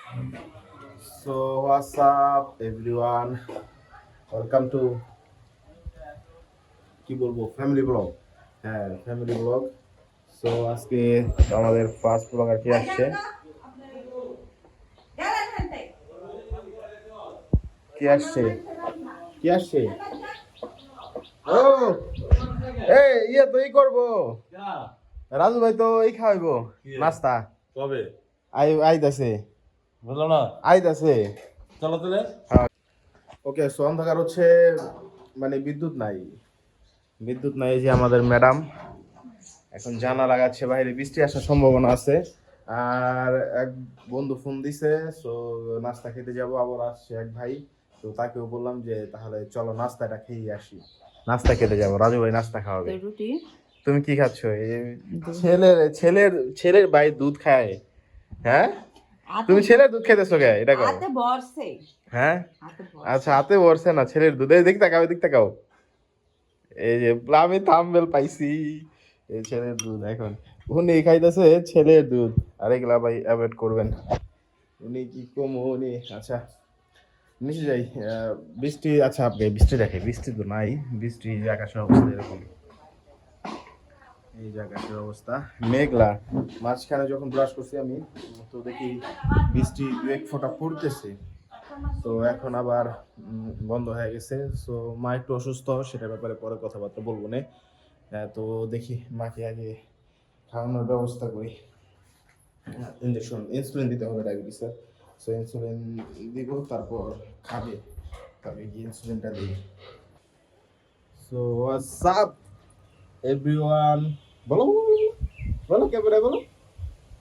So what's up everyone? Welcome to কি বলবো family blog. হ্যাঁ ফ্যামিলি ব্লগ। সো আজকে আমাদের ফার্স্ট ব্লগার কি আসছে? কি আসছে? কি আসছে? ও এই ইয়ে তো ই করবো। রাজু ভাই তো এই খাওয়াইবো নাস্তা। কবে? আইতাছে। বুঝলো না? আইতাছে। চলো তাহলে। ওকে, সো অন্ধকার হচ্ছে, মানে বিদ্যুৎ নাই। এই যে আমাদের ম্যাডাম এখন জানা লাগাচ্ছে, বাইরে বৃষ্টি আসার সম্ভাবনা আছে। আর এক বন্ধু ফোন দিছে, সো নাস্তা খেতে যাব, আবার আসছে এক ভাই। তো তাকেও বললাম যে তাহলে চলো নাস্তাটা খেয়ে আসি, নাস্তা খেতে যাবো। রাজু ভাই নাস্তা খাওয়াবে। রুটি। তুমি কি খাচ্ছ? ছেলের ছেলের ছেলের ভাই দুধ খায়? হ্যাঁ, তুমি ছেলের দুধ খেতেছো কে? এটা কও। হাতে বর্ষে। হ্যাঁ, হাতে আচ্ছা হাতে বসছে না, ছেলের দুধ। এই দিক তাকাও, দিক তাকাও। এই যে আমি থাম্বনেল পাইছি, এই ছেলের দুধ। এখন উনি খাইতেছে ছেলের দুধ, আর এগুলা ভাই অ্যাভয়েড করবেন। উনি কি কম উনি। আচ্ছা নিচে যাই। বৃষ্টি, আচ্ছা আপনি বৃষ্টি দেখে, বৃষ্টি তো নাই, বৃষ্টি আকাশের অবস্থা এরকম। এই যে আকাশের অবস্থা মেঘলা। মাঝখানে যখন ব্রাশ করছি আমি, তো দেখি বৃষ্টি দু এক ফোঁটা পড়তেছে। তো এখন আবার বন্ধ হয়ে গেছে। সো মা একটু অসুস্থ, সেটার ব্যাপারে পরে কথাবার্তা বলবো না। তো দেখি মাকে আগে খাওয়ানোর ব্যবস্থা করি। ইনসুলিন দিতে হবে ডায়াবেটিসের। সো ইনসুলিন দিব, তারপর খাবে, তবে গিয়ে ইনসুলিনটা দিই। So what's up everyone? বলো বলো, কে বলে বলো,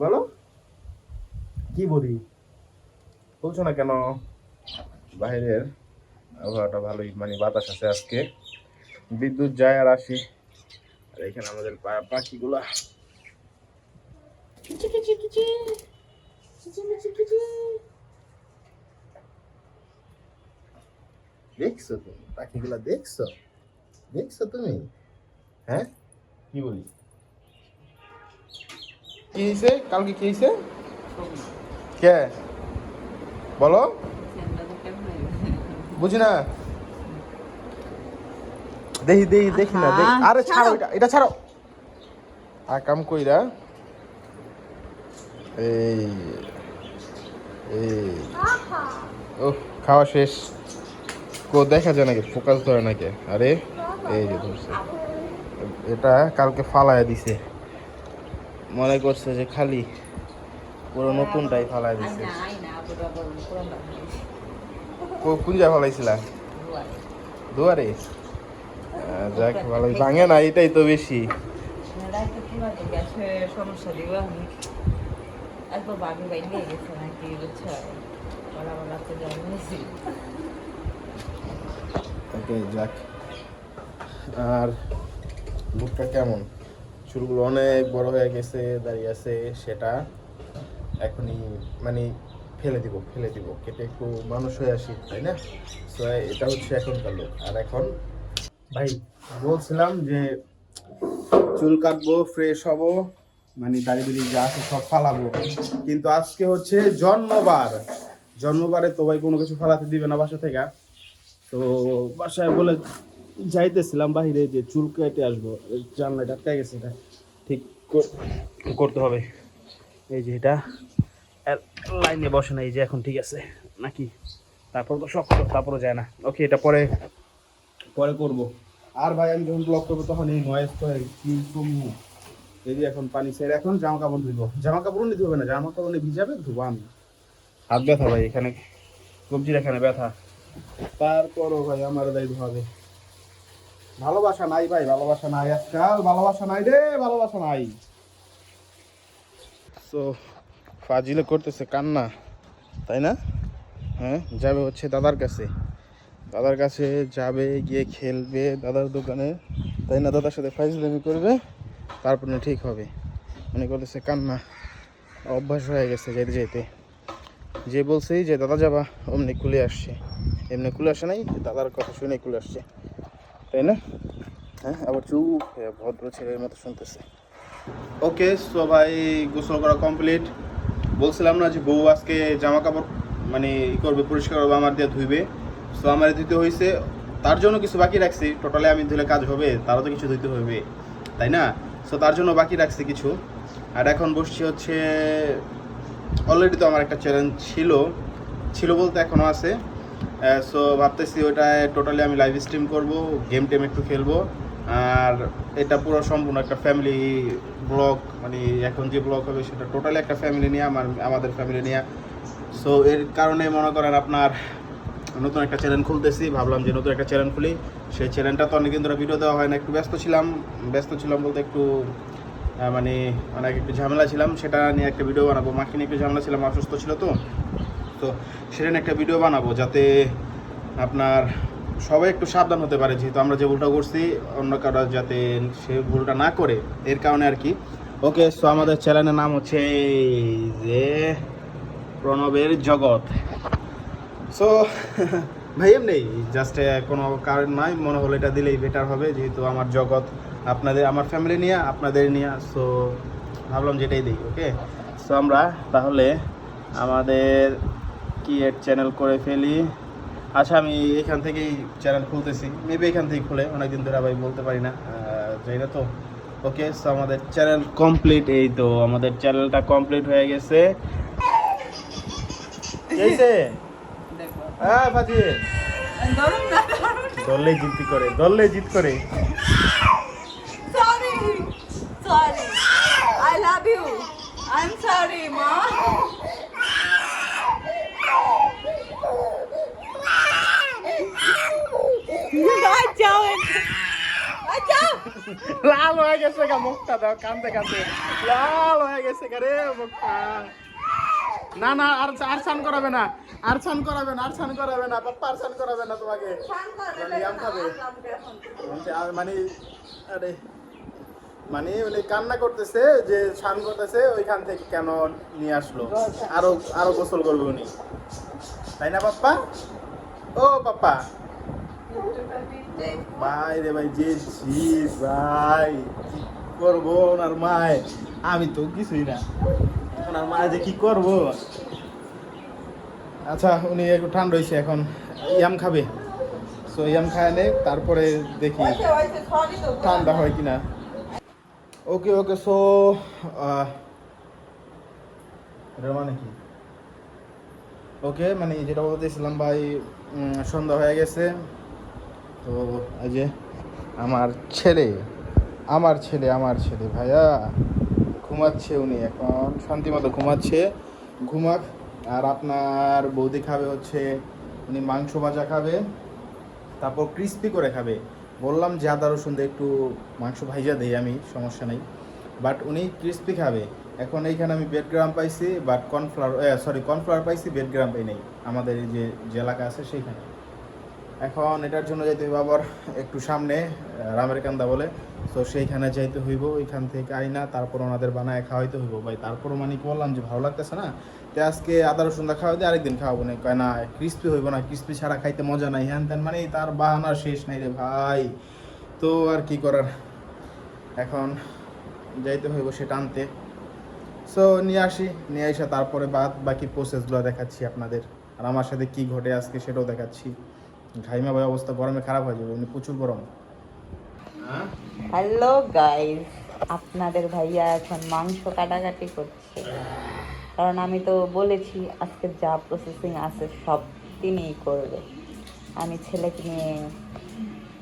বলো কি বলি, বলছো না কেন? বাইরের আবহাওয়াটা ভালোই, মানে বাতাস আছে আজকে। বিদ্যুৎ যায় আর আসি। আর এখানে আমাদের পাখিগুলা কিচি কিচি কিচি কিচি কিচি কিচি। দেখছো তুমি পাখিগুলা? দেখছো? দেখছো তুমি? হ্যাঁ, কি বলি? কি হয়েছে কালকে? কি হয়েছে? কে বলো, বুঝি না। দেখি দেখি দেখি না দেখি। আরে ছাড়ো, এটা ছাড়ো। আর কাম কইরা এই এই ও খাওয়া শেষ। কো দেখা যায় নাকি? ফোকাস ধরে নাকি? আরে এই যে ধরছে। এটা কালকে ফালায় দিছে, মনে করছে যে খালি, পুরো নতুনটাই ফালায় দিছে। কোন জায়গায় ফালাইছিলা? দুয়ারে। যাক ভালো, ভাঙে না, এটাই তো বেশি। সমস্যা দিব আমি একবার বাবু বাইরে গেছে নাকি বুঝছো, বলা বলা তো জানিয়েছি। ওকে যাক। আর মুখটা কেমন? চুলগুলো অনেক বড় হয়ে গেছে, দাঁড়িয়ে আছে, সেটা এখনই মানে ফেলে দিব, কেটে একটু মানুষ হয়ে আসি, তাই না? সো এটা হচ্ছে এখনকার লোক। আর এখন ভাই বলছিলাম যে চুল কাটবো, ফ্রেশ হব, মানে দাড়ি বিড়ি যা আছে সব ফালাবো, কিন্তু আজকে হচ্ছে জন্মবারে তো ভাই কোনো কিছু ফালাতে দিবে না বাসা থেকে। তো বাসায় বলে যাইতেছিলাম বাহিরে, যে চুল কেটে আসবো, জানলাটা আটকে গেছে, এটা ঠিক করতে হবে। এই যে এটা লাইনে বসে না, এই যে এখন ঠিক আছে নাকি? তারপর তো শক্ত, তারপরও যায় না। ওকে, এটা পরে পরে করবো। আর ভাই আমি যখন ব্লক করবো তখন এই নয়েজ তো কি কমু। এই যে এখন পানি ছেড়ে এখন জামা কাপড় ধুবো। জামা কাপড় নিতে হবে না, জামা কাপড় নিয়ে ভিজাবে, ধুবো আমি। হাত ব্যথা ভাই, এখানে কবজির এখানে ব্যথা। তারপরও ভাই আমার দায়িত্ব হবে। ভালোবাসা নাই ভাই, ভালোবাসা নাই আজকাল, ভালোবাসা নাই রে, ভালোবাসা নাই। তো ফাজিলে করতেছে কান্না, তাই না? হ্যাঁ, যাবে হচ্ছে দাদার কাছে, দাদার কাছে যাবে, গিয়ে খেলবে দাদার দোকানে, তাই না? দাদার সাথে ফাইজলামি করবে, তারপরে ঠিক হবে। মনে করতেছে কান্না, অভ্যাস হয়ে গেছে যেতে যেতে। যে বলছে যে দাদা যাবা, অমনি খুলে আসছে। এমনি খুলে আসে নাই, দাদার কথা শুনে খুলে আসছে, তাই না? হ্যাঁ, আবার চুপ ভদ্র ছেলের মতো শুনতেছে। ওকে, সো ভাই গোসল করা কমপ্লিট। বলছিলাম না যে বউ আজকে জামা কাপড় মানে ই করবে, পরিষ্কার করবে, আমার দিয়ে ধুইবে। সো আমার ধুইতে হয়েছে, তার জন্য কিছু বাকি রাখছি। টোটালি আমি ধুলে কাজ হবে, তারও তো কিছু ধুইতে হবে, তাই না? সো তার জন্য বাকি রাখছি কিছু। আর এখন বসছি হচ্ছে, অলরেডি তো আমার একটা চ্যালেঞ্জ ছিল বলতে এখনও আছে। সো ভাবতেছি ওটায় টোটালি আমি লাইভ স্ট্রিম করব, গেম টেম একটু খেলবো। আর এটা পুরো সম্পূর্ণ একটা ফ্যামিলি ব্লগ, মানে এখন যে ব্লগ হবে সেটা টোটালি একটা ফ্যামিলি নিয়ে, আমাদের ফ্যামিলি নিয়ে। সো এর কারণে মনে করেন আপনার নতুন একটা চ্যানেল খুলতেছি, ভাবলাম যে নতুন একটা চ্যানেল খুলি। সেই চ্যানেলটা তো অনেকদিন ধরে ভিডিও দেওয়া হয় না, একটু ব্যস্ত ছিলাম বলতে একটু মানে অনেক একটু ঝামেলা ছিলাম, সেটা নিয়ে একটা ভিডিও বানাবো। মাকে নিয়ে একটু ঝামেলা ছিলাম, অসুস্থ ছিল তো সেটা নিয়ে একটা ভিডিও বানাবো, যাতে আপনার সবাই একটু সাবধান হতে পারে, যেহেতু আমরা যে ভুলটা করছি অন্য কারো যাতে সে ভুলটা না করে, এর কারণে আর কি। ওকে, সো আমাদের চ্যানেলের নাম হচ্ছে যে প্রণবের জগৎ। সো ভাই এমনি জাস্ট কোনো কারণ নাই, মনে হলো এটা দিলেই বেটার হবে, যেহেতু আমার জগৎ আমার ফ্যামিলি নিয়ে, আপনাদের নিয়ে। সো ভাবলাম যেটাই দিই। ওকে, সো আমরা তাহলে আমাদের ক্রিয়েট চ্যানেল করে ফেলি। আচ্ছা, আমি এখান থেকেই চ্যানেল খুলতেছি, মেবি এখান থেকেই খুলে, অনেকদিন ধরে ভাই বলতে পারি না, যাই না তো। ওকে, সো আমাদের চ্যানেল কমপ্লিট, এই তো আমাদের চ্যানেলটা কমপ্লিট হয়ে গেছে। এইছে হ্যাঁ ফাজিল দললে জিত করে Sorry. I love you. I'm sorry, Ma. লাল হয়ে গেছে গা মুখটা, দাও কান্দে লাল হয়ে গেছে গা রে মুখটা। না আর চান করাবে না, আর চান করাবে না পাপ্পা, আর চান করাবে না তোমাকে। আম খাবে মানে আরে মানে উনি কান্না করতেছে যে স্নান করতেছে, ওইখান থেকে কেন নিয়ে আসলো, আরো গোসল করবে উনি, তাই না পাপ্পা? ও পাপ্পা ভাই রে ভাই, যে ভাই কি করবো ওনার মায়, আমি তো কিছুই না, ওনার মায় যে কি করবো। আচ্ছা, উনি একটু ঠান্ডা হয়েছে, এখন ইয়াম খাবে। সো ইয়াম খায় নে, তারপরে দেখি ঠান্ডা হয় কিনা। ওকে, সো এটার মানে কি? ওকে, মানে যেটা বলতেছিলাম ভাই, সন্ধ্যা হয়ে গেছে। তো এই যে আমার ছেলে ভাইয়া ঘুমাচ্ছে, উনি এখন শান্তিমতো ঘুমাক। আর আপনার বৌদি খাবে হচ্ছে, উনি মাংস ভাজা খাবে, তারপর ক্রিস্পি করে খাবে। বললাম যে আদা রসুন দিয়ে একটু মাংস ভাইজা দিই আমি, সমস্যা নেই, বাট উনি ক্রিস্পি খাবে। এখন এইখানে আমি বেড গ্রাম পাইছি, বাট কর্নফ্লাওয়ার পাইছি, বেড গ্রাম পাই নেই আমাদের এই যে এলাকা আছে সেইখানে। এখন এটার জন্য যাইতে হইব আবার একটু সামনে, রামের কান্দা বলে, তো সেইখানে যাইতে হইব। ওইখান থেকে আইনা তারপর ওনাদের বানায় খাওয়াইতে হইব ভাই। তারপরও মানে বললাম যে ভালো লাগতেছে না, তো আজকে আদা রসুন দা খাওয়াই দিয়ে আরেকদিন খাওয়াবো না, কয় না ক্রিস্পি হইব না, ক্রিস্পি ছাড়া খাইতে মজা নাই, হ্যান ত্যান, মানে তার বাহানার শেষ নাই রে ভাই। তো আর কি করার, এখন যাইতে হইব সেটা আনতে। সো নিয়ে আসা তারপরে বাকি প্রসেসগুলো দেখাচ্ছি আপনাদের, আর আমার সাথে কি ঘটে আজকে সেটাও দেখাচ্ছি। ঘাইমা ভাই অবস্থা গরমে খারাপ হয়ে যাবে, প্রচুর গরম। হ্যালো গাইস, আপনাদের ভাইয়া এখন মাংস কাটাকাটি করছে, কারণ আমি তো বলেছি আজকে যা প্রসেসিং আছে সব তিনিই করবে। আমি ছেলেকে নিয়ে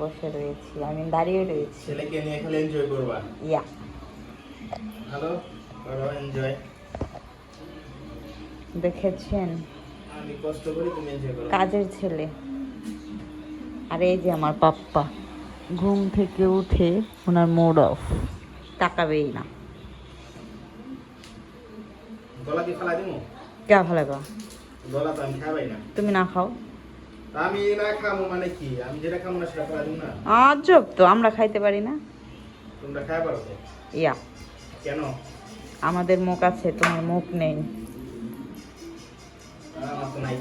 বসে রয়েছি, আমি দাঁড়িয়ে রয়েছি। ছেলেকে নিয়ে খালি এনজয় করবা? ইয়া, ভালো করো, এনজয়। দেখেছেন আমি কষ্ট করি, তুমি এনজয় করো। কাজের ছেলে। আর এই যে আমার পাপ্পা ঘুম থেকে উঠে ওনার মুড অফ, তাকাবেই না। গলা কি ফালা দিমু? কে ফেলাবা? গলা তো আমি খাবাই না। তুমি না খাও? আমি না খামু মানে কি? আমি যেটা খামু না সেটা ফালা দিমু না? আজব তো, আমরা খাইতে পারি না। তোমরা খায় পারো তো? ইয়া, কেন? আমাদের মুখ আছে, তোমার মুখ নেই। আমার তো নাই।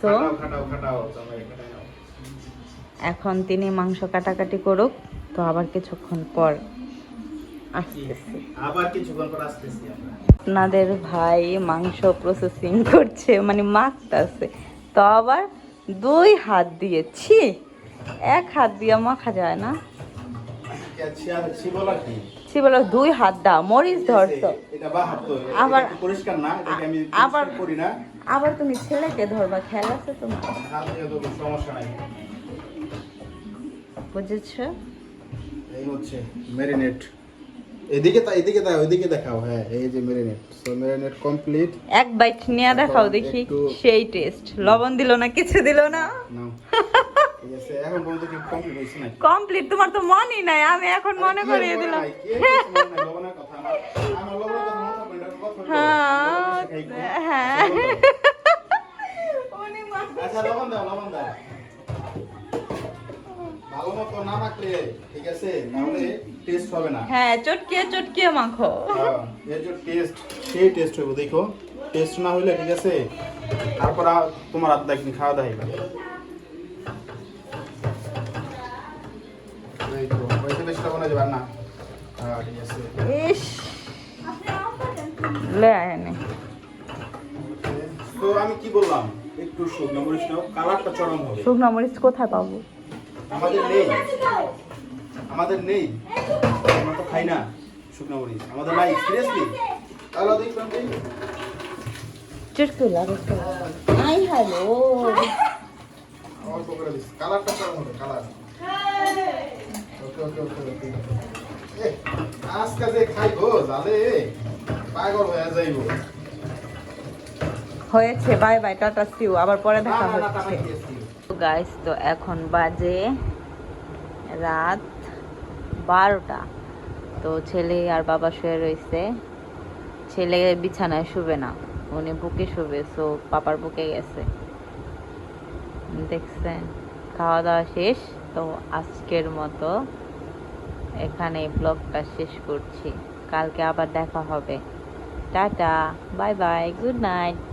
তো খাটাও তোমরা খাটাই নাও। এখন তিনি মাংস কাটাকাটি করুক, তো আবার কিছুক্ষণ পর আসতেছি। আবার কিছুক্ষণ পর আসতেছি আমরা। আপনাদের ভাই মাংস প্রসেসিং করছে, মানে মাখতেছে, তো আবার 2 হাত দিয়েছি, 1 হাত দিয়ে মাখা যায় না। ছিবলা কি? সে বলো 2 হাত দাও, মরিচ ধরছো। এটা বা হাত তো আবার- এটা কি পরিষ্কার না, এটাকে আমি আবার- পরিষ্কার করি না। আবার তুমি ছেলেকে ধরবা, খেয়াল আছে তোমার? হাত দিয়ে তো কোনো সমস্যা নাই। বুঝেছো? এই হচ্ছে ম্যারিনেট। এদিকে দাও, ওইদিকে দেখাও। হ্যাঁ, এই যে marinate. So marinate complete. 1 bite নিয়ে দেখাও দেখি, একটু- সেই টেস্ট। লবণ দিল না, কিছু দিল না। নাও। ঠিক আছে, এখন পর্যন্ত কি কমপ্লিট হইছে নাকি? কমপ্লিট, তোমার তো মনই নাই, আমি এখন মনে করিয়ে দিলাম। লবণের কথা আমার লবণের কথা মনে থাকবে না, কথা বলবো। হ্যাঁ হ্যাঁ। উনি মা- আচ্ছা, লবণ দাও। ভালো মতো না মাখলে, ঠিক আছে, তাহলে টেস্ট হবে না। হ্যাঁ, চটকিয়ে চটকিয়ে মাখো। এর যে টেস্ট, সেই টেস্ট হবে। দেখো, টেস্ট না হইলে, ঠিক আছে, তারপর তোমার হাত একদিন খাওয়া দাওয়া হইবে। এই তো, হইতে বেশি লবণ যাবে না। হ্যাঁ, ঠিক আছে। ইস, লে আয়নি। তো আমি কি বললাম, একটু শুকনো মরিচ নাও, কালারটা চরম হবে। শুকনো মরিচ কোথায় পাবো? আমাদের নেই, আমরা তো খাই না শুকনো মরিচ, আমাদের নাই। সিরিয়াসলি তাহলে দেখবেন চটকে লাগে তো। I hello. অল্প করে দিস, কালারটা চরম হবে। Colour okay. আজকে যে খাইবো জালে পাগল হয়ে যাইব। হয়েছে, বাই বাই, টাটা সিউ, আবার পরে দেখা না, টাকা হচ্ছে। দিয়েছি। তো গাইস, তো এখন বাজে রাত 12টা। তো ছেলে আর বাবা শুয়ে রয়েছে। ছেলে বিছানায় শুবে না, উনি বুকে শুবে, সো পাপার বুকে গেছে। দেখছেন, খাওয়া দাওয়া শেষ। তো আজকের মতো এখানে ব্লগটা শেষ করছি, কালকে আবার দেখা হবে। Tata, bye bye, good night.